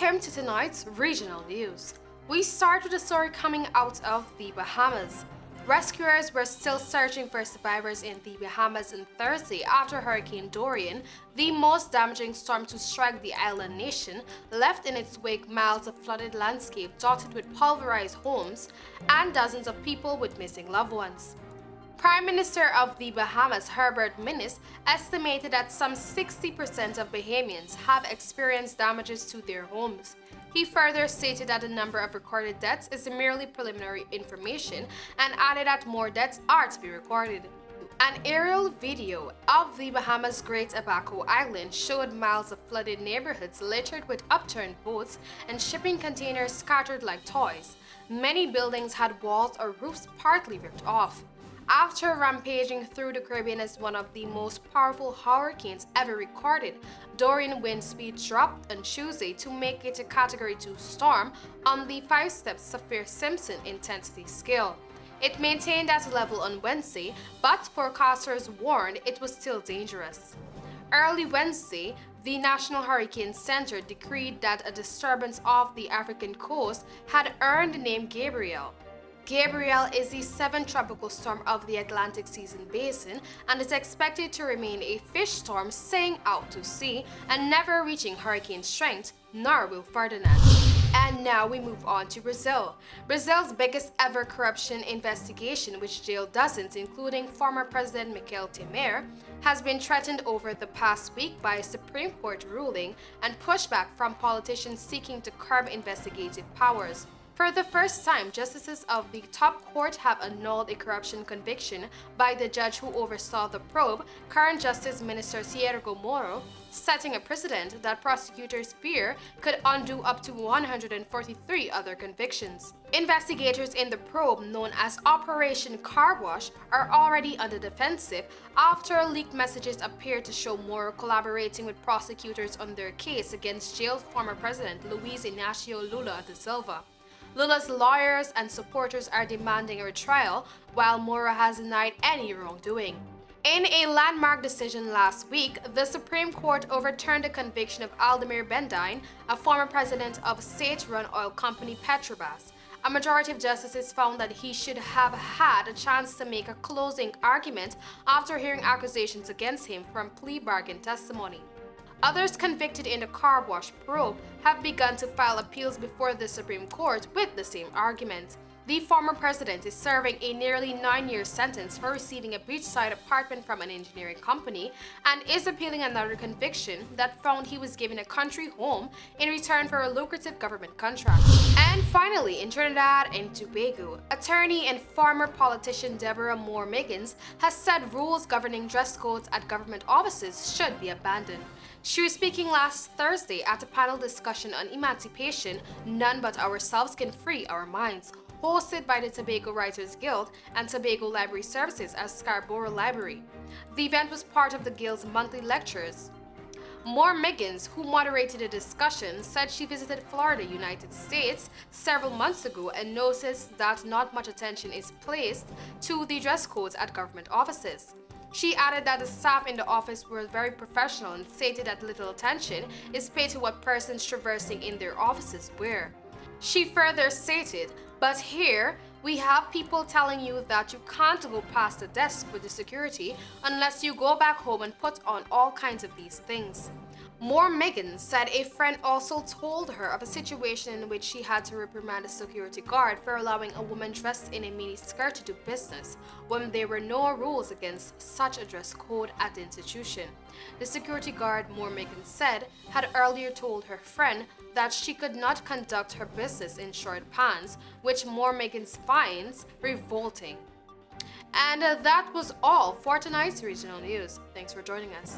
Welcome to tonight's regional news. We start with a story coming out of the Bahamas. Rescuers were still searching for survivors in the Bahamas on Thursday after Hurricane Dorian, the most damaging storm to strike the island nation, left in its wake miles of flooded landscape dotted with pulverized homes and dozens of people with missing loved ones. Prime Minister of the Bahamas, Herbert Minnis, estimated that some 60% of Bahamians have experienced damages to their homes. He further stated that the number of recorded deaths is merely preliminary information and added that more deaths are to be recorded. An aerial video of the Bahamas' Great Abaco Island showed miles of flooded neighborhoods littered with upturned boats and shipping containers scattered like toys. Many buildings had walls or roofs partly ripped off. After rampaging through the Caribbean as one of the most powerful hurricanes ever recorded, Dorian wind speed dropped on Tuesday to make it a Category 2 storm on the 5-step Saffir-Simpson intensity scale. It maintained that level on Wednesday, but forecasters warned it was still dangerous. Early Wednesday, the National Hurricane Center decreed that a disturbance off the African coast had earned the name Gabrielle. Gabrielle is the 7th tropical storm of the Atlantic Season Basin and is expected to remain a fish storm staying out to sea and never reaching hurricane strength, nor will Ferdinand. And now we move on to Brazil. Brazil's biggest ever corruption investigation, which jailed dozens, including former President Michel Temer, has been threatened over the past week by a Supreme Court ruling and pushback from politicians seeking to curb investigative powers. For the first time, justices of the top court have annulled a corruption conviction by the judge who oversaw the probe, current Justice Minister Sergio Moro, setting a precedent that prosecutors fear could undo up to 143 other convictions. Investigators in the probe, known as Operation Car Wash, are already on the defensive after leaked messages appear to show Moro collaborating with prosecutors on their case against jailed former President Luiz Inácio Lula da Silva. Lula's lawyers and supporters are demanding a retrial, while Moro has denied any wrongdoing. In a landmark decision last week, the Supreme Court overturned the conviction of Aldemir Bendine, a former president of state-run oil company Petrobras. A majority of justices found that he should have had a chance to make a closing argument after hearing accusations against him from plea bargain testimony. Others convicted in the car wash probe have begun to file appeals before the Supreme Court with the same argument. The former president is serving a nearly 9-year sentence for receiving a beachside apartment from an engineering company and is appealing another conviction that found he was given a country home in return for a lucrative government contract. And finally, in Trinidad and Tobago, attorney and former politician Deborah Moore Miggins has said rules governing dress codes at government offices should be abandoned. She was speaking last Thursday at a panel discussion on emancipation, None But Ourselves Can Free Our Minds, hosted by the Tobago Writers Guild and Tobago Library Services at Scarborough Library. The event was part of the Guild's monthly lectures. Moore Miggins, who moderated the discussion, said she visited Florida, United States, several months ago and noticed that not much attention is placed to the dress codes at government offices. She added that the staff in the office were very professional and stated that little attention is paid to what persons traversing in their offices wear. She further stated, "But here, we have people telling you that you can't go past the desk with the security unless you go back home and put on all kinds of these things." Moore Miggins said a friend also told her of a situation in which she had to reprimand a security guard for allowing a woman dressed in a miniskirt to do business when there were no rules against such a dress code at the institution. The security guard, Moore Miggins said, had earlier told her friend that she could not conduct her business in short pants, which Moore Miggins finds revolting. And that was all for tonight's regional news. Thanks for joining us.